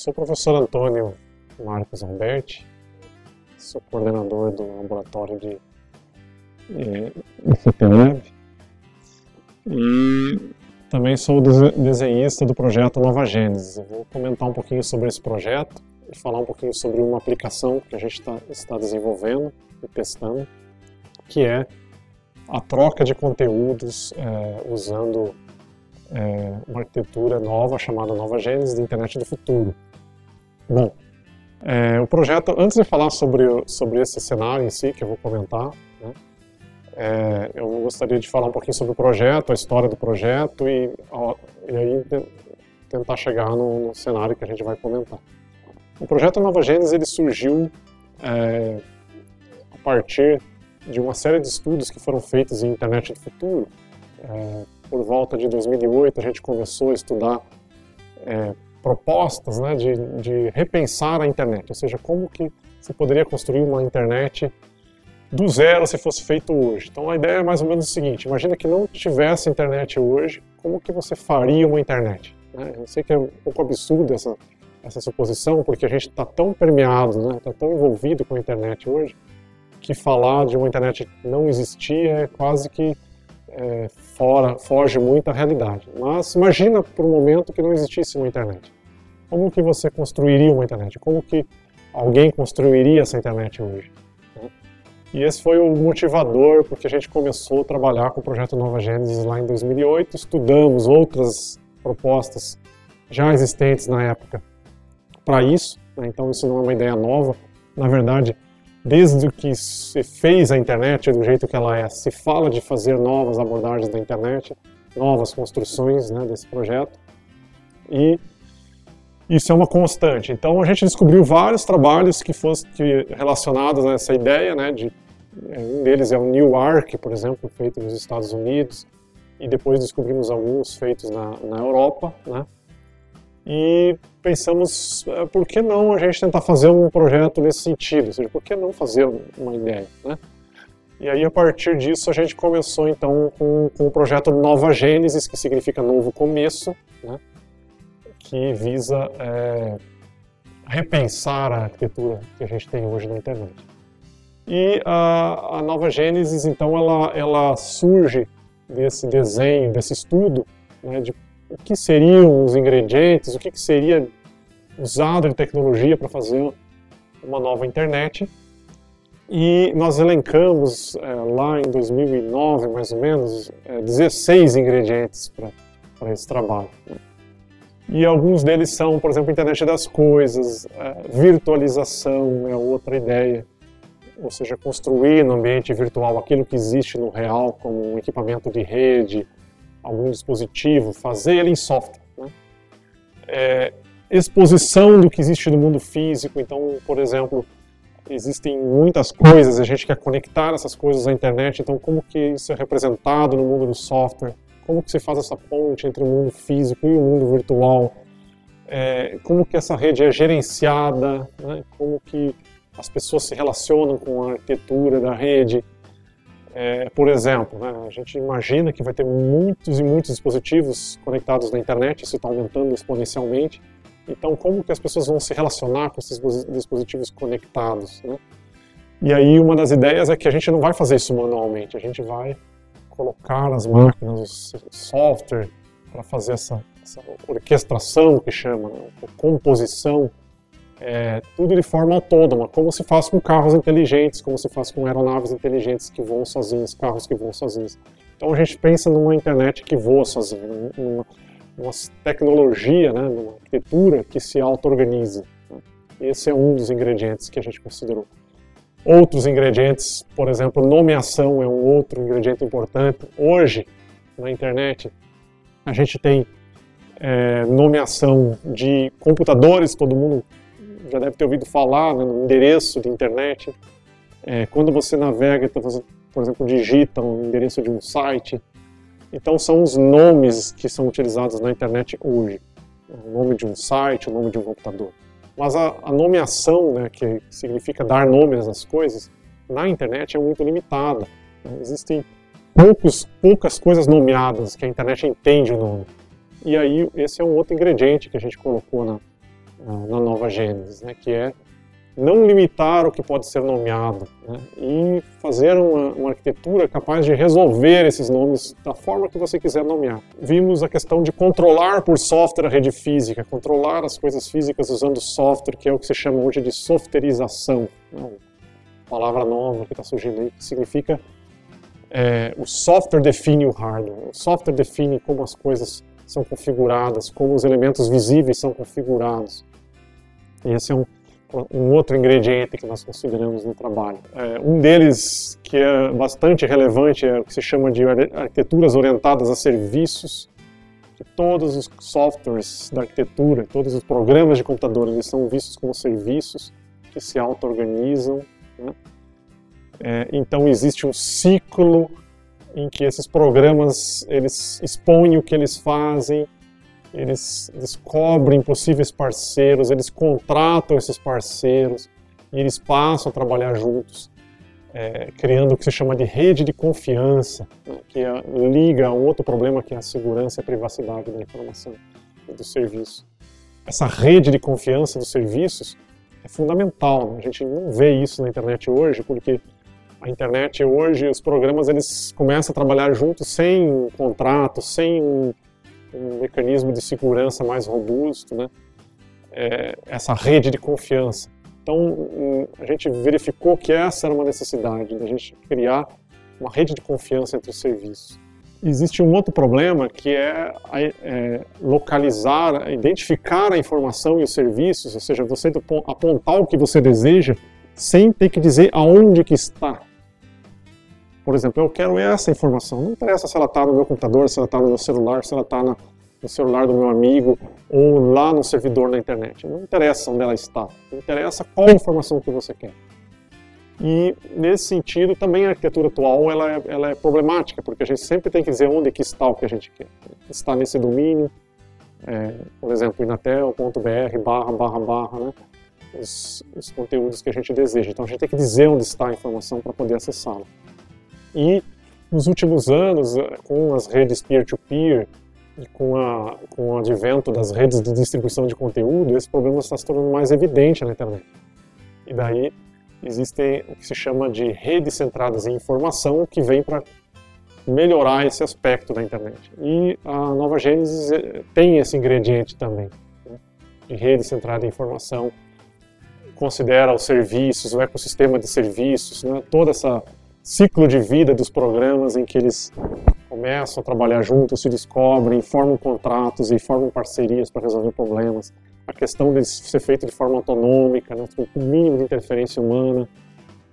sou o professor Antônio Marcos Alberti, sou coordenador do laboratório de CTLab e também sou desenhista do projeto Nova Gênesis. Eu vou comentar um pouquinho sobre esse projeto e falar um pouquinho sobre uma aplicação que a gente está desenvolvendo e testando, que é a troca de conteúdos usando uma arquitetura nova chamada Nova Gênesis da Internet do Futuro. Bom, o projeto, antes de falar sobre esse cenário em si, que eu vou comentar, né, eu gostaria de falar um pouquinho sobre o projeto, a história do projeto e aí tentar chegar no cenário que a gente vai comentar. O projeto Nova Gênesis ele surgiu a partir de uma série de estudos que foram feitos em Internet do Futuro. Por volta de 2008 a gente começou a estudar propostas, né, de repensar a internet, ou seja, como que se poderia construir uma internet do zero se fosse feito hoje. Então a ideia é mais ou menos o seguinte: imagina que não tivesse internet hoje, como que você faria uma internet? Eu sei que é um pouco absurdo essa suposição, porque a gente está tão permeado, né, está tão envolvido com a internet hoje, que falar de uma internet que não existia é quase que foge muito da realidade. Mas imagina por um momento que não existisse uma internet. Como que você construiria uma internet? Como que alguém construiria essa internet hoje? E esse foi o motivador porque a gente começou a trabalhar com o projeto Nova Gênesis lá em 2008, estudamos outras propostas já existentes na época para isso, né? Então isso não é uma ideia nova, na verdade, desde que se fez a internet do jeito que ela é, se fala de fazer novas abordagens da internet, novas construções, né, desse projeto, e isso é uma constante. Então a gente descobriu vários trabalhos que fossem relacionados a essa ideia, né, um deles é o New Ark, por exemplo, feito nos Estados Unidos, e depois descobrimos alguns feitos na Europa, né, e pensamos, por que não a gente tentar fazer um projeto nesse sentido? Ou seja, por que não fazer uma ideia, né? E aí, a partir disso, a gente começou, então, com o projeto Nova Gênesis, que significa novo começo, né? Que visa repensar a arquitetura que a gente tem hoje na internet. E a Nova Gênesis, então, ela surge desse desenho, desse estudo, né, de o que seriam os ingredientes, o que seria usado de tecnologia para fazer uma nova internet. E nós elencamos lá em 2009, mais ou menos, 16 ingredientes para esse trabalho. E alguns deles são, por exemplo, internet das coisas, virtualização é outra ideia, ou seja, construir no ambiente virtual aquilo que existe no real, como um equipamento de rede, algum dispositivo, fazer ele em software, né? Exposição do que existe no mundo físico. Então, por exemplo, existem muitas coisas, a gente quer conectar essas coisas à internet, então como que isso é representado no mundo do software, como que se faz essa ponte entre o mundo físico e o mundo virtual, como que essa rede é gerenciada, né? Como que as pessoas se relacionam com a arquitetura da rede. Por exemplo, né, a gente imagina que vai ter muitos e muitos dispositivos conectados na internet, isso está aumentando exponencialmente. Então, como que as pessoas vão se relacionar com esses dispositivos conectados, né? E aí, uma das ideias é que a gente não vai fazer isso manualmente, a gente vai colocar as máquinas, o software, para fazer essa orquestração, que chama, né, composição, tudo de forma autônoma, como se faz com carros inteligentes, como se faz com aeronaves inteligentes que voam sozinhas, carros que voam sozinhos. Então a gente pensa numa internet que voa sozinha, numa tecnologia, né, numa arquitetura que se auto-organiza. Esse é um dos ingredientes que a gente considerou. Outros ingredientes, por exemplo, nomeação é um outro ingrediente importante. Hoje, na internet, a gente tem nomeação de computadores, todo mundo já deve ter ouvido falar, né, no endereço de internet. Quando você navega, por exemplo, digita um endereço de um site. Então são os nomes que são utilizados na internet hoje. O nome de um site, o nome de um computador. Mas a nomeação, né, que significa dar nomes às coisas, na internet é muito limitada. Existem poucas coisas nomeadas que a internet entende o nome. E aí esse é um outro ingrediente que a gente colocou na Nova Gênesis, né, que é não limitar o que pode ser nomeado, né, e fazer uma arquitetura capaz de resolver esses nomes da forma que você quiser nomear. Vimos a questão de controlar por software a rede física, controlar as coisas físicas usando software, que é o que se chama hoje de softwareização, né, uma palavra nova que está surgindo aí, que significa o software define o hardware, o software define como as coisas são configuradas, como os elementos visíveis são configurados. E esse é um outro ingrediente que nós consideramos no trabalho. Um deles, que é bastante relevante, é o que se chama de arquiteturas orientadas a serviços, que todos os softwares da arquitetura, todos os programas de computador, eles são vistos como serviços que se auto-organizam, né? Então existe um ciclo em que esses programas eles expõem o que eles fazem, eles descobrem possíveis parceiros, eles contratam esses parceiros e eles passam a trabalhar juntos, criando o que se chama de rede de confiança, né, que liga a um outro problema que é a segurança e a privacidade da informação e do serviço. Essa rede de confiança dos serviços é fundamental, né? A gente não vê isso na internet hoje, porque a internet hoje, os programas, eles começam a trabalhar juntos sem um contrato, sem um mecanismo de segurança mais robusto, né? Essa rede de confiança. Então, a gente verificou que essa era uma necessidade, da gente criar uma rede de confiança entre os serviços. Existe um outro problema, que é localizar, identificar a informação e os serviços, ou seja, você apontar o que você deseja, sem ter que dizer aonde que está. Por exemplo, eu quero essa informação, não interessa se ela está no meu computador, se ela está no meu celular, se ela está no celular do meu amigo ou lá no servidor na internet. Não interessa onde ela está, interessa qual informação que você quer. E nesse sentido também a arquitetura atual ela é problemática, porque a gente sempre tem que dizer onde que está o que a gente quer. Está nesse domínio, por exemplo, inatel.br //, né? Os conteúdos que a gente deseja. Então a gente tem que dizer onde está a informação para poder acessá-la. E nos últimos anos, com as redes peer-to-peer e com o advento das redes de distribuição de conteúdo, esse problema está se tornando mais evidente na internet. E daí existem o que se chama de redes centradas em informação, que vem para melhorar esse aspecto da internet. E a Nova Gênesis tem esse ingrediente também, né, de rede centrada em informação, considera os serviços, o ecossistema de serviços, né, todo esse ciclo de vida dos programas em que eles começam a trabalhar juntos, se descobrem, formam contratos e formam parcerias para resolver problemas. A questão de ser feito de forma autonômica, né, com o mínimo de interferência humana.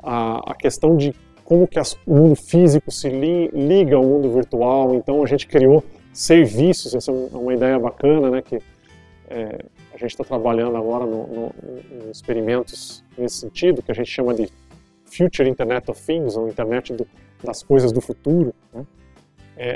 A questão de como que o mundo físico se liga ao mundo virtual. Então a gente criou serviços, essa é uma ideia bacana, né, que a gente está trabalhando agora em experimentos nesse sentido, que a gente chama de Future Internet of Things, ou Internet das coisas do futuro, né?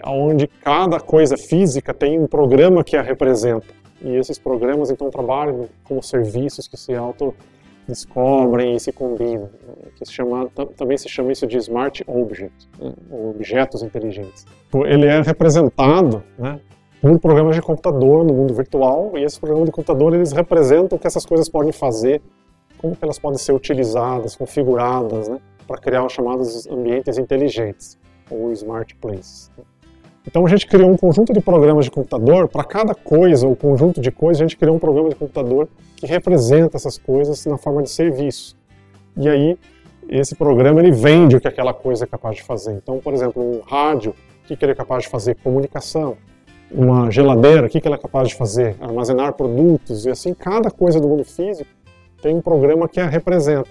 Onde cada coisa física tem um programa que a representa. E esses programas então trabalham como serviços que se auto-descobrem e se combinam, né? Também se chama isso de Smart Objects, né? Ou objetos inteligentes. Ele é representado, né, por programas de computador no mundo virtual, e esses programas de computador eles representam o que essas coisas podem fazer, como que elas podem ser utilizadas, configuradas, né, para criar os chamados ambientes inteligentes, ou smart places. Então a gente criou um conjunto de programas de computador, para cada coisa ou conjunto de coisas, a gente criou um programa de computador que representa essas coisas na forma de serviço. E aí, esse programa ele vende o que aquela coisa é capaz de fazer. Então, por exemplo, um rádio, o que ele é capaz de fazer? Comunicação. Uma geladeira, o que ela é capaz de fazer? Armazenar produtos, e assim, cada coisa do mundo físico tem um programa que a representa.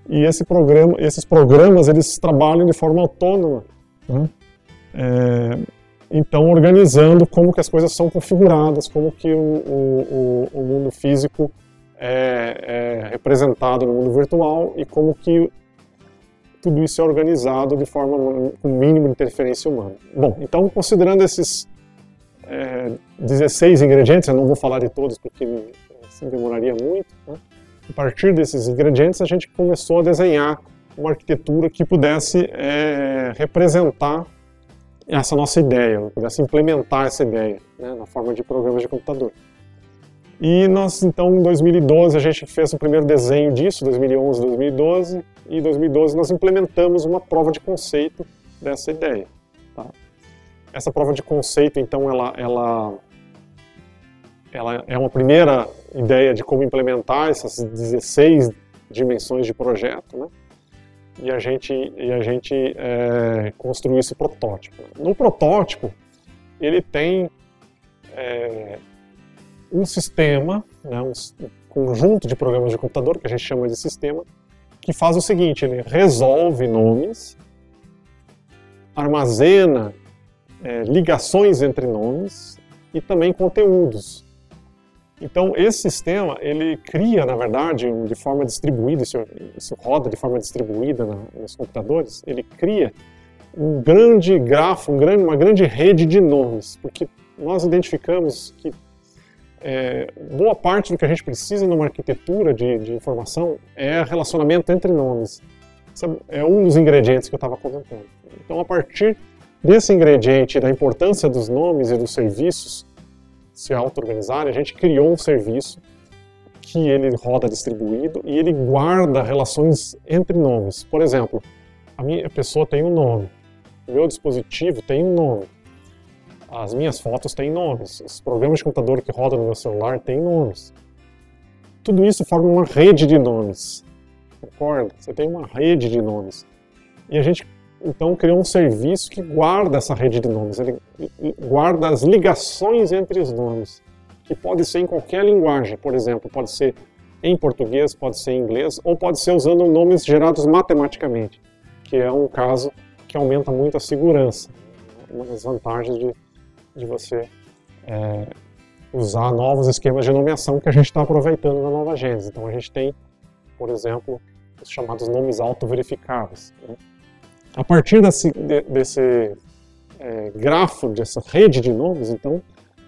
E esses programas, eles trabalham de forma autônoma, né? Então, organizando como que as coisas são configuradas, como que o mundo físico é representado no mundo virtual e como que tudo isso é organizado de forma com o mínimo de interferência humana. Bom, então, considerando esses 16 ingredientes, eu não vou falar de todos porque assim demoraria muito, né? A partir desses ingredientes, a gente começou a desenhar uma arquitetura que pudesse representar essa nossa ideia, pudesse implementar essa ideia, né, na forma de programas de computador. E nós, então, em 2012, a gente fez o primeiro desenho disso, 2011, 2012, e em 2012 nós implementamos uma prova de conceito dessa ideia. Tá? Essa prova de conceito, então, ela é uma primeira ideia de como implementar essas 16 dimensões de projeto, né? E a gente construiu esse protótipo. No protótipo, ele tem um sistema, né, um conjunto de programas de computador, que a gente chama de sistema, que faz o seguinte: ele resolve nomes, armazena ligações entre nomes e também conteúdos. Então, esse sistema, ele cria, na verdade, de forma distribuída, isso roda de forma distribuída nos computadores, ele cria um grande grafo, uma grande rede de nomes, porque nós identificamos que boa parte do que a gente precisa numa arquitetura de informação é relacionamento entre nomes. Esse é um dos ingredientes que eu estava comentando. Então, a partir desse ingrediente, da importância dos nomes e dos serviços se auto-organizarem, a gente criou um serviço que ele roda distribuído e ele guarda relações entre nomes. Por exemplo, a pessoa tem um nome, o meu dispositivo tem um nome, as minhas fotos têm nomes, os programas de computador que rodam no meu celular têm nomes. Tudo isso forma uma rede de nomes, concorda? Você tem uma rede de nomes. E a gente então criou um serviço que guarda essa rede de nomes, ele guarda as ligações entre os nomes, que pode ser em qualquer linguagem, por exemplo, pode ser em português, pode ser em inglês, ou pode ser usando nomes gerados matematicamente, que é um caso que aumenta muito a segurança. Uma das vantagens de você usar novos esquemas de nomeação que a gente está aproveitando na Nova Gênesis. Então a gente tem, por exemplo, os chamados nomes auto-verificáveis, né? A partir desse grafo, dessa rede de nomes, então,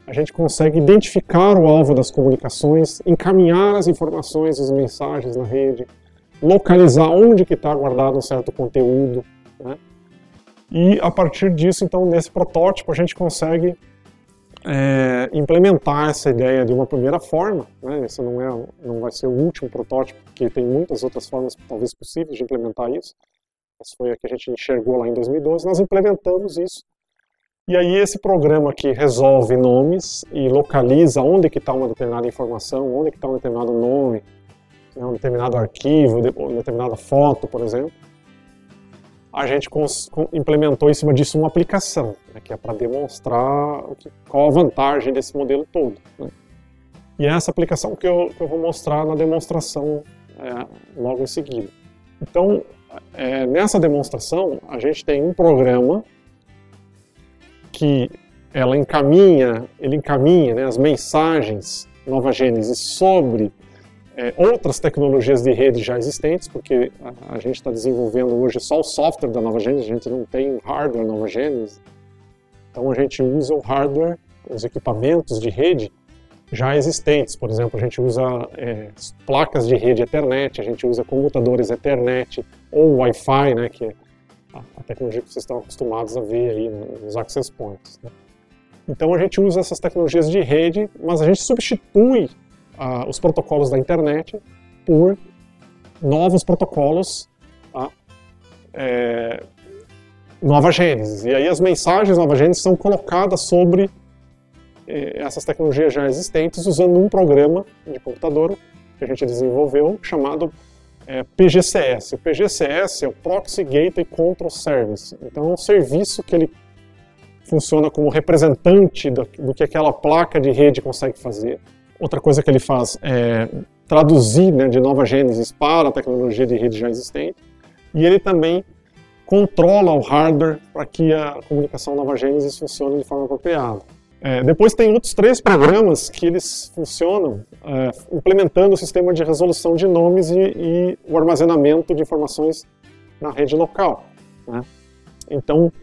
a gente consegue identificar o alvo das comunicações, encaminhar as informações, as mensagens na rede, localizar onde que está guardado um certo conteúdo, né? E a partir disso, então, nesse protótipo, a gente consegue implementar essa ideia de uma primeira forma, né? Esse não vai ser o último protótipo, porque tem muitas outras formas, talvez, possíveis de implementar isso. Essa foi a que a gente enxergou lá em 2012, nós implementamos isso. E aí esse programa que resolve nomes e localiza onde que está uma determinada informação, onde que está um determinado nome, né, um determinado arquivo, uma determinada foto, por exemplo, a gente implementou em cima disso uma aplicação, né, que é para demonstrar qual a vantagem desse modelo todo, né? E é essa aplicação que eu vou mostrar na demonstração logo em seguida. Então, nessa demonstração, a gente tem um programa que ele encaminha, né, as mensagens Nova Gênesis sobre outras tecnologias de rede já existentes, porque a gente está desenvolvendo hoje só o software da Nova Gênesis, a gente não tem hardware Nova Gênesis. Então a gente usa o hardware, os equipamentos de rede já existentes. Por exemplo, a gente usa placas de rede Ethernet, a gente usa computadores Ethernet ou Wi-Fi, né, que é a tecnologia que vocês estão acostumados a ver aí nos access points, né? Então a gente usa essas tecnologias de rede, mas a gente substitui os protocolos da internet por novos protocolos Nova Gênesis. E aí as mensagens Nova Gênesis são colocadas sobre essas tecnologias já existentes usando um programa de computador que a gente desenvolveu chamado PGCS. O PGCS é o Proxy Gateway Control Service. Então é um serviço que ele funciona como representante do que aquela placa de rede consegue fazer. Outra coisa que ele faz é traduzir, né, de Nova Gênesis para a tecnologia de rede já existente. E ele também controla o hardware para que a comunicação Nova Gênesis funcione de forma apropriada. Depois tem outros 3 programas que eles funcionam implementando o sistema de resolução de nomes e o armazenamento de informações na rede local, né? Então,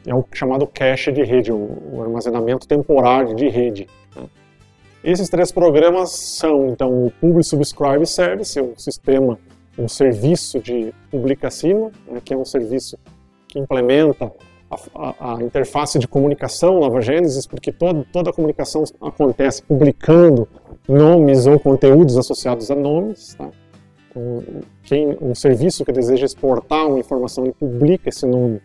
é o chamado cache de rede, o armazenamento temporário de rede, né? Esses 3 programas são, então, o Public Subscribe Service, um serviço de publica acima, né, que é um serviço que implementa a interface de comunicação Nova Gênesis, porque toda a comunicação acontece publicando nomes ou conteúdos associados a nomes. Tá? Um serviço que deseja exportar uma informação, ele publica esse nome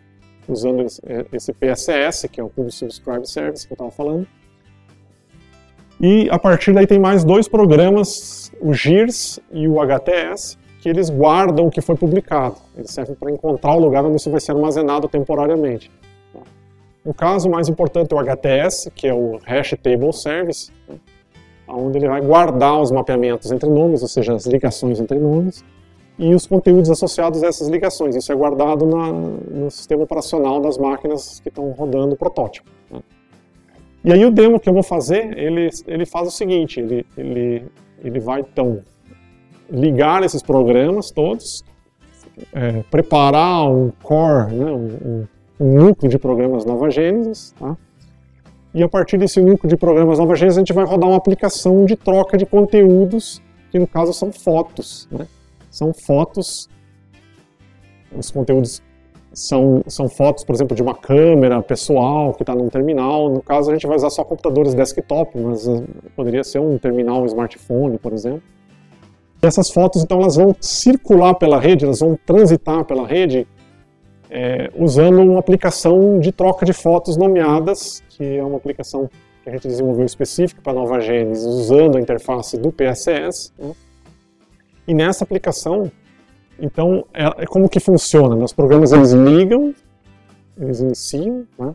usando esse PSS, que é o Public Subscribe Service que eu estava falando. E a partir daí tem mais dois programas, o GIRS e o HTS, que eles guardam o que foi publicado. Eles servem para encontrar o lugar onde isso vai ser armazenado temporariamente. No caso, o mais importante é o HTS, que é o Hash Table Service, onde ele vai guardar os mapeamentos entre nomes, ou seja, as ligações entre nomes, e os conteúdos associados a essas ligações. Isso é guardado no sistema operacional das máquinas que estão rodando o protótipo. E aí o demo que eu vou fazer, ele faz o seguinte, ele vai então ligar esses programas todos, preparar um core, né, um núcleo de programas Nova Gênesis, tá? E a partir desse núcleo de programas Nova Gênesis a gente vai rodar uma aplicação de troca de conteúdos, que no caso são fotos, né? São fotos, os conteúdos são fotos, por exemplo, de uma câmera pessoal que está num terminal. No caso a gente vai usar só computadores desktop, mas poderia ser um terminal smartphone, por exemplo. E essas fotos, então, elas vão circular pela rede, elas vão transitar pela rede usando uma aplicação de troca de fotos nomeadas, que é uma aplicação que a gente desenvolveu específica para Nova Gênesis, usando a interface do PSS. Né? E nessa aplicação, então, como que funciona? Os programas, eles ligam, eles iniciam, né?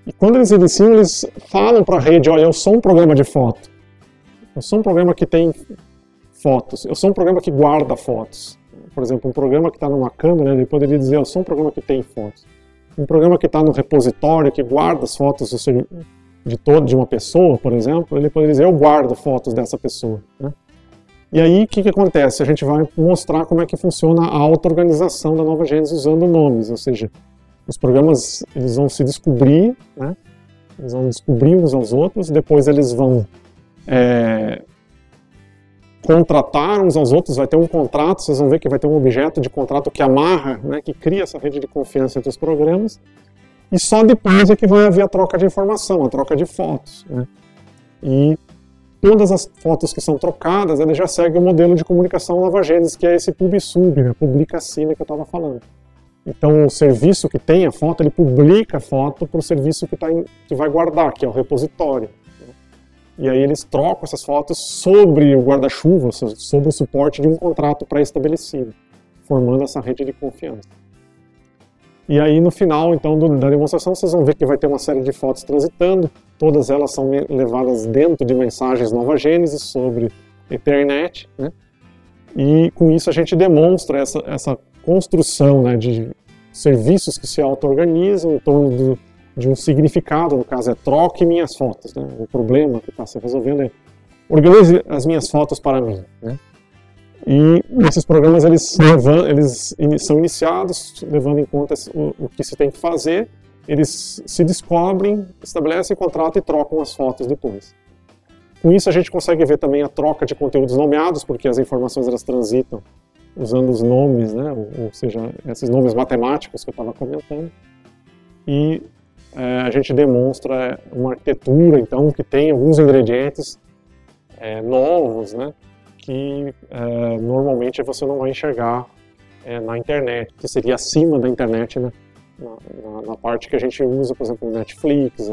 E quando eles iniciam, eles falam para a rede, olha, eu sou um programa de foto, eu sou um programa que tem fotos, eu sou um programa que guarda fotos. Por exemplo, um programa que está numa câmera, ele poderia dizer, eu sou um programa que tem fotos. Um programa que está no repositório, que guarda as fotos de uma pessoa, por exemplo, ele poderia dizer, eu guardo fotos dessa pessoa. Né? E aí, o que acontece? A gente vai mostrar como é que funciona a auto-organização da Nova Gênesis usando nomes, ou seja, os programas eles vão se descobrir, né? Eles vão descobrir uns aos outros, depois eles vão contratar uns aos outros, vai ter um contrato, vocês vão ver que vai ter um objeto de contrato que amarra, né, que cria essa rede de confiança entre os programas, e só depois é que vai haver a troca de informação, a troca de fotos. Né? E todas as fotos que são trocadas, ele já segue o modelo de comunicação Nova Gênesis, que é esse pub-sub, né, publica-assina que eu estava falando. Então o serviço que tem a foto, ele publica a foto para o serviço que vai guardar, que é o repositório. E aí eles trocam essas fotos sobre o guarda-chuva, sobre o suporte de um contrato pré-estabelecido, formando essa rede de confiança. E aí no final então da demonstração vocês vão ver que vai ter uma série de fotos transitando, todas elas são levadas dentro de mensagens Nova Gênesis sobre Ethernet, né? E com isso a gente demonstra essa construção, né, de serviços que se auto-organizam em torno de um significado, no caso é troque minhas fotos. Né? O problema que está se resolvendo é organize as minhas fotos para mim. Né? E esses programas eles são iniciados levando em conta o que se tem que fazer, eles se descobrem, estabelecem contrato e trocam as fotos depois. Com isso a gente consegue ver também a troca de conteúdos nomeados, porque as informações elas transitam usando os nomes, né? Ou seja, esses nomes matemáticos que eu estava comentando. E a gente demonstra uma arquitetura, então, que tem alguns ingredientes novos, né, que normalmente você não vai enxergar na internet, que seria acima da internet, né, na parte que a gente usa, por exemplo, Netflix,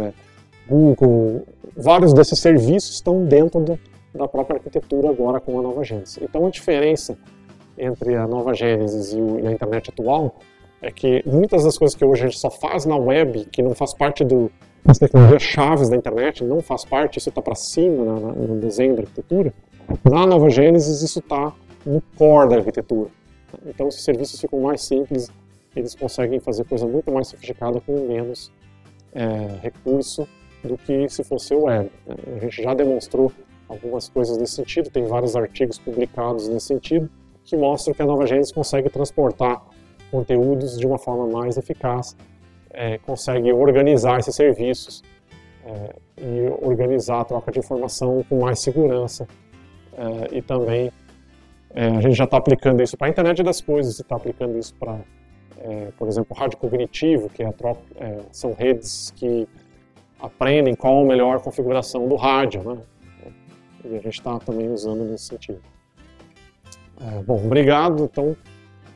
Google, vários desses serviços estão dentro da própria arquitetura agora com a Nova Gênesis. Então, a diferença entre a Nova Gênesis e a internet atual é que muitas das coisas que hoje a gente só faz na web, que não faz parte das tecnologias chaves da internet, não faz parte, isso está para cima no desenho da arquitetura, na Nova Gênesis isso está no core da arquitetura. Então esses serviços ficam mais simples, eles conseguem fazer coisa muito mais sofisticada com menos recurso do que se fosse o web. A gente já demonstrou algumas coisas nesse sentido, tem vários artigos publicados nesse sentido, que mostram que a Nova Gênesis consegue transportar conteúdos de uma forma mais eficaz, consegue organizar esses serviços e organizar a troca de informação com mais segurança. E também a gente já está aplicando isso para a internet das coisas, está aplicando isso para por exemplo, rádio cognitivo, que são redes que aprendem qual a melhor configuração do rádio, né? E a gente está também usando nesse sentido. Bom, obrigado. Então,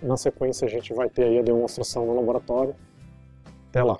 na sequência, a gente vai ter aí a demonstração no laboratório. Até lá.